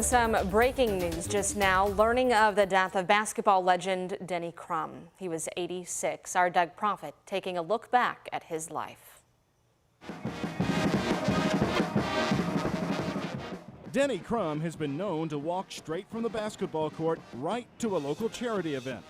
Some breaking news just now, learning of the death of basketball legend Denny Crum. He was 86. Our Doug Profit taking a look back at his life. Denny Crum has been known to walk straight from the basketball court right to a local charity event.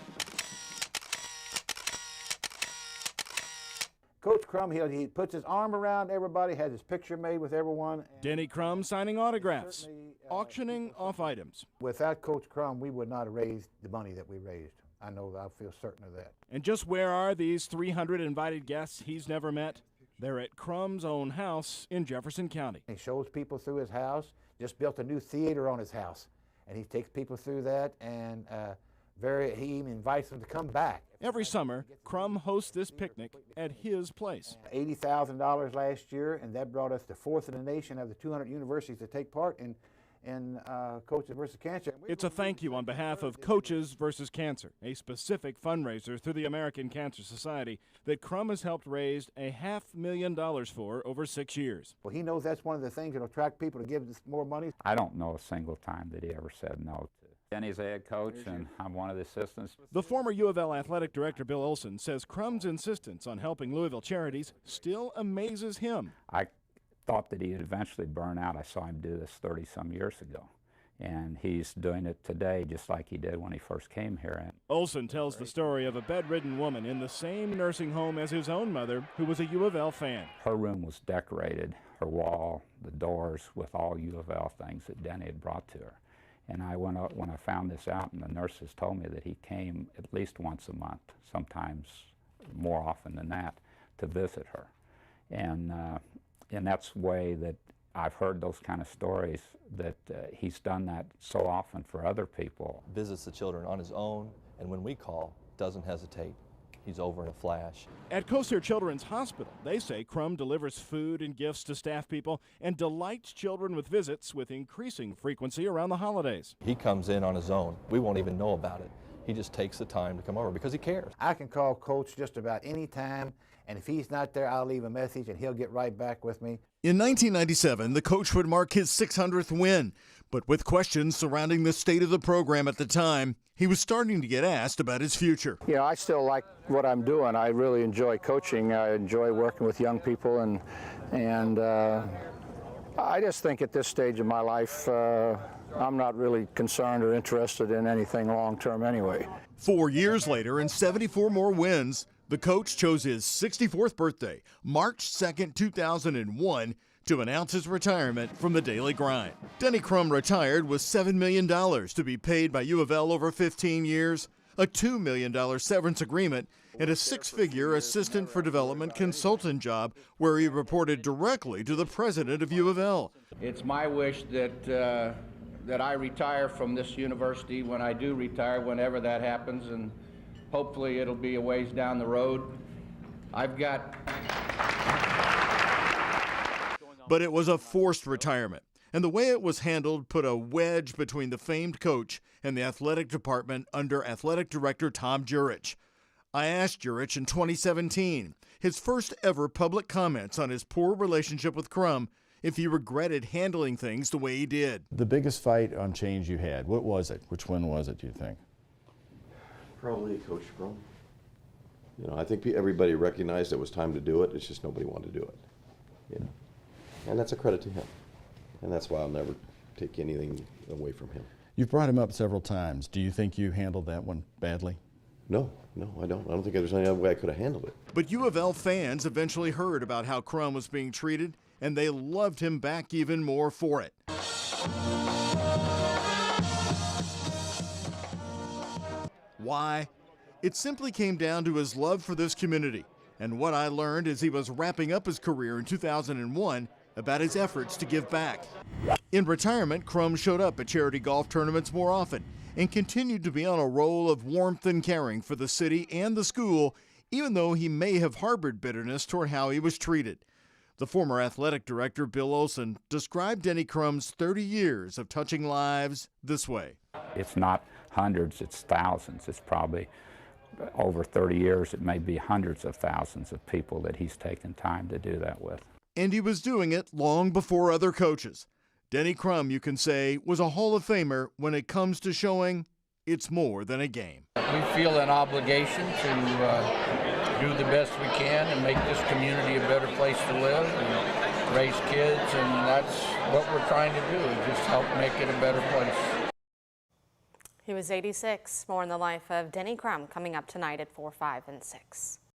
Coach Crum, he puts his arm around everybody, has his picture made with everyone. Denny Crum signing autographs, auctioning off items. Without Coach Crum, we would not have raised the money that we raised. I feel certain of that. And just where are these 300 invited guests he's never met? They're at Crum's own house in Jefferson County. He shows people through his house, just built a new theater on his house. And he takes people through that, and he even invites them to come back. Every summer, Crum hosts this picnic at his place. $80,000 last year, and that brought us to fourth in the nation of the 200 universities that take part in Coaches versus Cancer. It's a thank you on behalf of Coaches versus Cancer, a specific fundraiser through the American Cancer Society that Crum has helped raise $500,000 for over 6 years. Well, he knows that's one of the things that will attract people to give us more money. I don't know a single time that he ever said no to. Denny's a head coach, and I'm one of the assistants. The former UofL athletic director, Bill Olson, says Crum's insistence on helping Louisville charities still amazes him. I thought that he'd eventually burn out. I saw him do this 30-some years ago, and he's doing it today just like he did when he first came here. Olson tells the story of a bedridden woman in the same nursing home as his own mother, who was a UofL fan. Her room was decorated, her wall, the doors, with all UofL things that Denny had brought to her. And when I found this out, and the nurses told me that he came at least once a month, sometimes more often than that, to visit her. And that's the way that I've heard those kind of stories, that he's done that so often for other people. Visits the children on his own, and when we call, doesn't hesitate. He's over in a flash. At Coaster Children's Hospital, they say Crum delivers food and gifts to staff people and delights children with visits with increasing frequency around the holidays. He comes in on his own. We won't even know about it. He just takes the time to come over because he cares. I can call Coach just about any time, and if he's not there, I'll leave a message and he'll get right back with me. In 1997, the coach would mark his 600th win, but with questions surrounding the state of the program at the time, he was starting to get asked about his future. You know, I still like what I'm doing. I really enjoy coaching. I enjoy working with young people, and I just think at this stage of my life, I'm not really concerned or interested in anything long-term anyway. 4 years later and 74 more wins, the coach chose his 64th birthday, March 2nd, 2001, to announce his retirement from the daily grind. Denny Crum retired with $7 million to be paid by UofL over 15 years, a $2 million severance agreement, and a six-figure assistant for development consultant job where he reported directly to the president of UofL. It's my wish that I retire from this university when I do retire, whenever that happens, and hopefully it'll be a ways down the road. But it was a forced retirement, and the way it was handled put a wedge between the famed coach and the athletic department under athletic director Tom Jurich. I asked Jurich in 2017, his first ever public comments on his poor relationship with Crum, if he regretted handling things the way he did. The biggest fight on change you had, what was it? Which one was it, do you think? Probably Coach Crum. You know, I think everybody recognized it was time to do it. It's just nobody wanted to do it. You know, and that's a credit to him. And that's why I'll never take anything away from him. You've brought him up several times. Do you think you handled that one badly? No, I don't. I don't think there's any other way I could have handled it. But UofL fans eventually heard about how Crum was being treated, and they loved him back even more for it. Why? It simply came down to his love for this community, and what I learned as he was wrapping up his career in 2001 about his efforts to give back. In retirement, Crum showed up at charity golf tournaments more often and continued to be on a roll of warmth and caring for the city and the school, even though he may have harbored bitterness toward how he was treated. The former athletic director, Bill Olson, described Denny Crum's 30 years of touching lives this way. It's not hundreds, it's thousands. It's probably over 30 years, it may be hundreds of thousands of people that he's taken time to do that with. And he was doing it long before other coaches. Denny Crum, you can say, was a Hall of Famer when it comes to showing it's more than a game. We feel an obligation to do the best we can and make this community a better place to live and raise kids, and that's what we're trying to do, is just help make it a better place. He was 86. More in the life of Denny Crum coming up tonight at 4, 5, and 6.